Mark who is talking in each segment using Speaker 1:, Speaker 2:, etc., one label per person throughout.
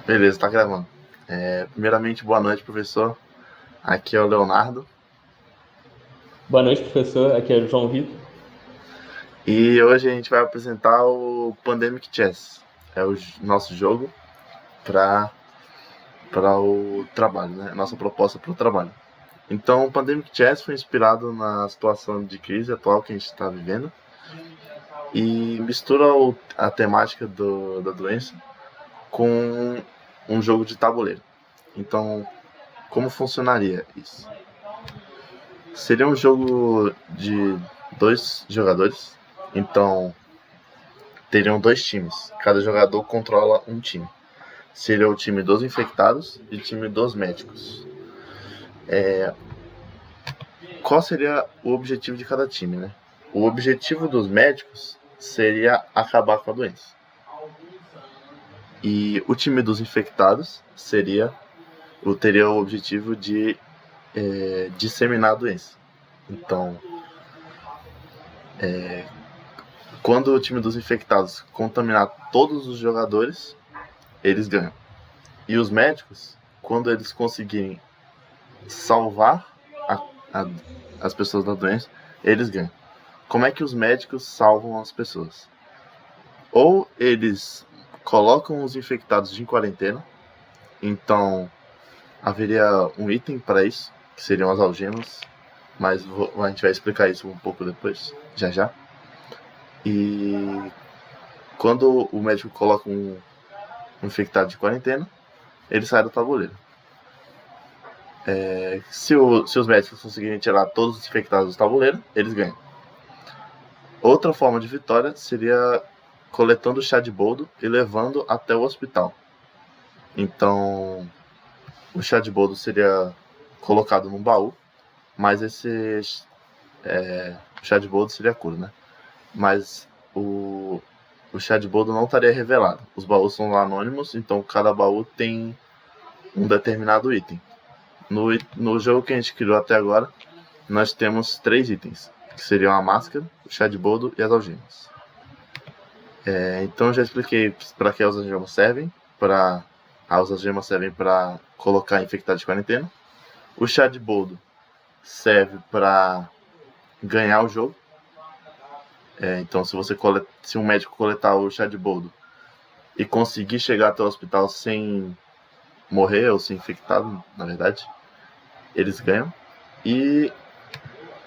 Speaker 1: Beleza, tá gravando. Primeiramente, boa noite, professor. Aqui é o Leonardo.
Speaker 2: Boa noite, professor. Aqui é o João Vitor.
Speaker 1: E hoje a gente vai apresentar o Pandemic Chess. É o nosso jogo para o trabalho, né? Nossa proposta para o trabalho. Então, o Pandemic Chess foi inspirado na situação de crise atual que a gente está vivendo e mistura a temática da doença com um jogo de tabuleiro. Então, como funcionaria isso? Seria um jogo de 2 jogadores, então teriam 2 times. Cada jogador controla um time. Seria o time dos infectados e o time dos médicos. Qual seria o objetivo de cada time, né? O objetivo dos médicos seria acabar com a doença. E o time dos infectados teria o objetivo de disseminar a doença. Então, quando o time dos infectados contaminar todos os jogadores, eles ganham. E os médicos, quando eles conseguirem salvar as pessoas da doença, eles ganham. Como é que os médicos salvam as pessoas? Ou eles colocam os infectados em quarentena, então haveria um item para isso, que seriam as algemas, mas a gente vai explicar isso um pouco depois, já. E quando o médico coloca um infectado de quarentena, ele sai do tabuleiro. Se os médicos conseguirem tirar todos os infectados do tabuleiro, eles ganham. Outra forma de vitória seria coletando o chá de boldo e levando até o hospital. Então, o chá de boldo seria colocado num baú, mas esse chá de boldo seria a cura, né? Mas o chá de boldo não estaria revelado. Os baús são anônimos, então cada baú tem um determinado item. No jogo que a gente criou até agora, nós temos 3 itens, que seriam a máscara, o chá de boldo e as algemas. Então eu já expliquei para que as algemas servem. As algemas servem para colocar infectado de quarentena. O chá de boldo serve para ganhar o jogo. Então se um médico coletar o chá de boldo e conseguir chegar até o hospital sem morrer ou ser infectado, na verdade, eles ganham. E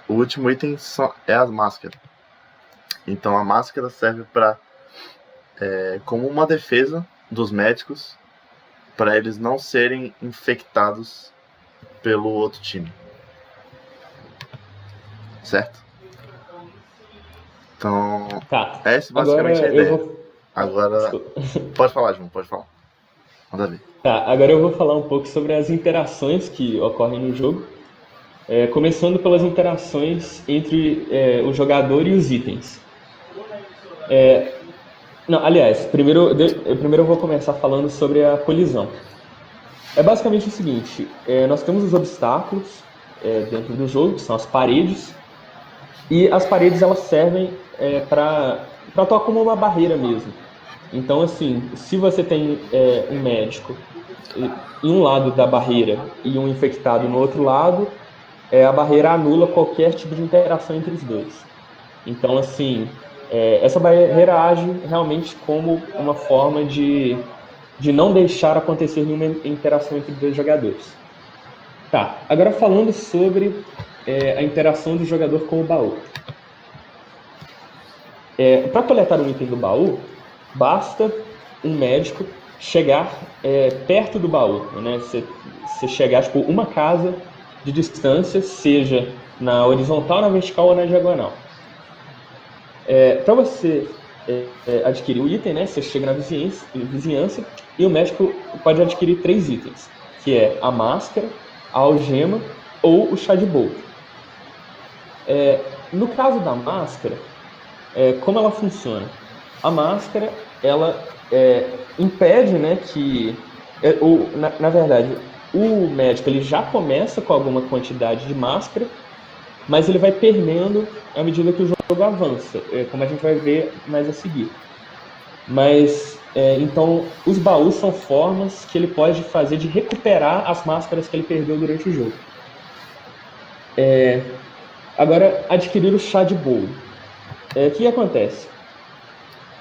Speaker 1: o último item é a máscara. Então a máscara serve como uma defesa dos médicos para eles não serem infectados pelo outro time. Certo? Então, essa basicamente é a ideia. Agora, pode falar, João, pode falar. Manda ver.
Speaker 2: Tá, agora eu vou falar um pouco sobre as interações que ocorrem no jogo. Começando pelas interações entre o jogador e os itens. Primeiro eu vou começar falando sobre a colisão. É basicamente o seguinte, nós temos os obstáculos dentro do jogo, que são as paredes, e as paredes elas servem para atuar como uma barreira mesmo. Então, assim, se você tem um médico em um lado da barreira e um infectado no outro lado, a barreira anula qualquer tipo de interação entre os dois. Então, assim, essa barreira age realmente como uma forma de não deixar acontecer nenhuma interação entre os dois jogadores. Tá, agora falando sobre a interação do jogador com o baú. Para coletar um item do baú, basta um médico chegar perto do baú, né? Você chegar tipo uma casa de distância, seja na horizontal, na vertical ou na diagonal. Para você adquirir o item, né? Você chega na vizinhança e o médico pode adquirir 3 itens, que é a máscara, a algema ou o chá de boldo. No caso da máscara, como ela funciona? A máscara, ela impede, né, que... na verdade, o médico ele já começa com alguma quantidade de máscara, mas ele vai perdendo à medida que o jogo avança, como a gente vai ver mais a seguir. Mas Então, os baús são formas que ele pode fazer de recuperar as máscaras que ele perdeu durante o jogo. Agora, adquirir o chá de boldo. O que acontece?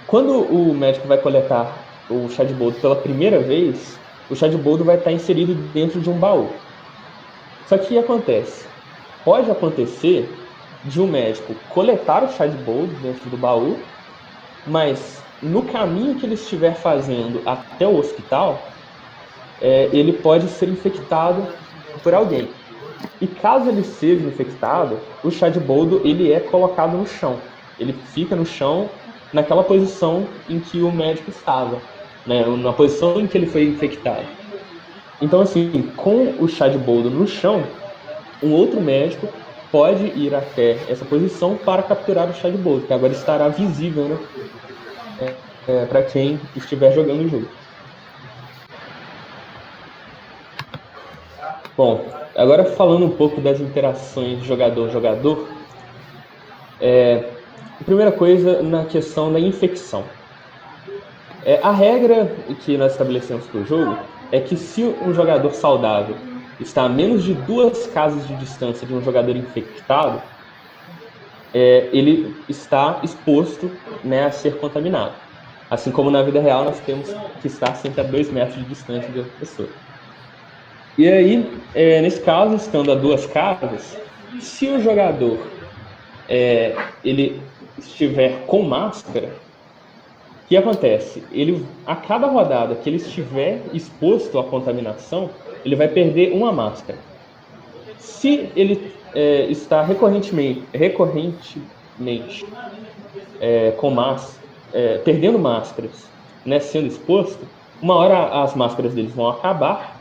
Speaker 2: Quando o médico vai coletar o chá de boldo pela primeira vez, o chá de boldo vai estar inserido dentro de um baú. Só que o que acontece? Pode acontecer de um médico coletar o chá de boldo dentro do baú, mas no caminho que ele estiver fazendo até o hospital, ele pode ser infectado por alguém. E caso ele seja infectado, o chá de boldo ele é colocado no chão. Ele fica no chão naquela posição em que o médico estava, né? Na posição em que ele foi infectado. Então, assim, com o chá de boldo no chão, um outro médico pode ir até essa posição para capturar o chá de boldo, que agora estará visível, né? Para quem estiver jogando o jogo. Bom, agora falando um pouco das interações jogador-jogador, a primeira coisa na questão da infecção. A regra que nós estabelecemos para o jogo é que se um jogador saudável está a menos de 2 casas de distância de um jogador infectado, ele está exposto, né, a ser contaminado. Assim como na vida real nós temos que estar sempre a 2 metros de distância de outra pessoa. E aí, nesse caso, estando a 2 casas, se o jogador ele estiver com máscara, o que acontece? Ele, a cada rodada que ele estiver exposto à contaminação, ele vai perder uma máscara. Se ele está recorrentemente perdendo máscaras, né, sendo exposto, uma hora as máscaras deles vão acabar,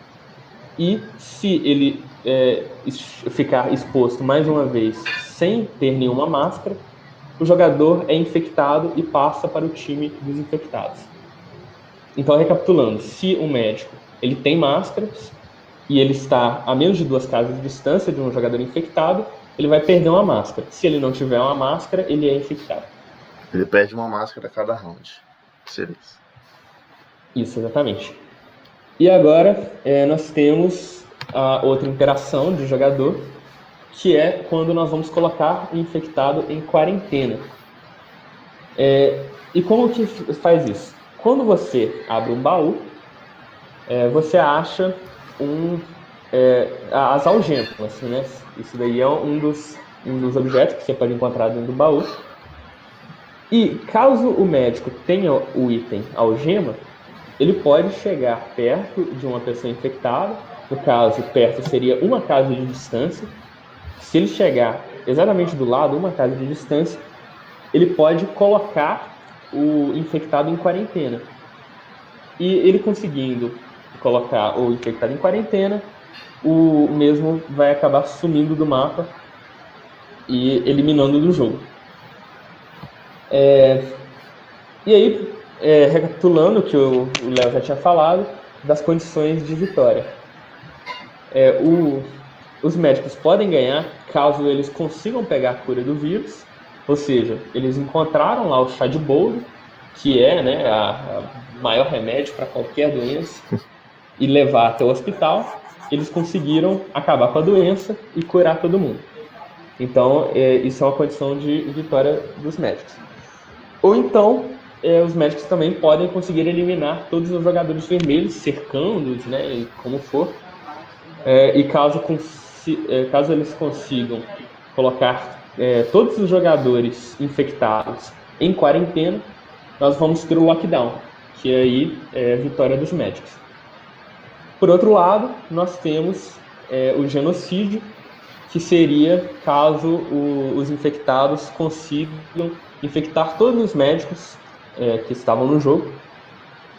Speaker 2: e se ele ficar exposto mais uma vez sem ter nenhuma máscara, o jogador é infectado e passa para o time dos infectados. Então, recapitulando, se um médico ele tem máscaras e ele está a menos de 2 casas de distância de um jogador infectado, ele vai perder uma máscara. Se ele não tiver uma máscara, ele é infectado.
Speaker 1: Ele perde uma máscara a cada round. Seria isso.
Speaker 2: Isso, exatamente. E agora nós temos a outra interação de jogador, que é quando nós vamos colocar o infectado em quarentena. E como que faz isso? Quando você abre um baú, você acha as algemas, assim, né? Isso daí é um dos objetos que você pode encontrar dentro do baú. E caso o médico tenha o item algema, ele pode chegar perto de uma pessoa infectada. No caso, perto seria 1 casa de distância. Se ele chegar exatamente do lado, 1 casa de distância, ele pode colocar o infectado em quarentena. E ele conseguindo colocar o infectado em quarentena, o mesmo vai acabar sumindo do mapa e eliminando do jogo. E aí, recapitulando o que o Léo já tinha falado, das condições de vitória. Os médicos podem ganhar caso eles consigam pegar a cura do vírus, ou seja, eles encontraram lá o chá de boldo, que é, né, a maior remédio para qualquer doença, e levar até o hospital. Eles conseguiram acabar com a doença e curar todo mundo. Então, isso é uma condição de vitória dos médicos. Ou então, os médicos também podem conseguir eliminar todos os jogadores vermelhos, cercando-os, né, e como for. E caso eles consigam colocar todos os jogadores infectados em quarentena, nós vamos ter o lockdown, que aí é a vitória dos médicos. Por outro lado, nós temos o genocídio, que seria caso os infectados consigam infectar todos os médicos que estavam no jogo.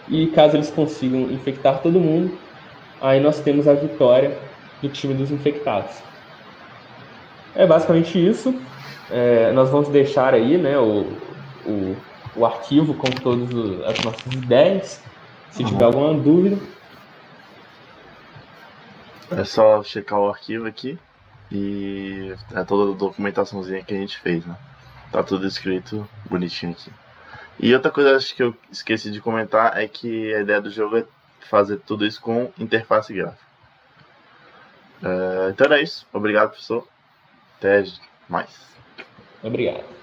Speaker 2: E caso eles consigam infectar todo mundo, aí nós temos a vitória do time dos infectados. É basicamente isso. Nós vamos deixar aí, né, o arquivo com todas as nossas ideias. Se tiver alguma dúvida,
Speaker 1: é só checar o arquivo aqui e toda a documentaçãozinha que a gente fez, né? Tá tudo escrito bonitinho aqui. E outra coisa acho que eu esqueci de comentar é que a ideia do jogo é fazer tudo isso com interface gráfica. Então é isso. Obrigado, professor. Até mais.
Speaker 2: Obrigado.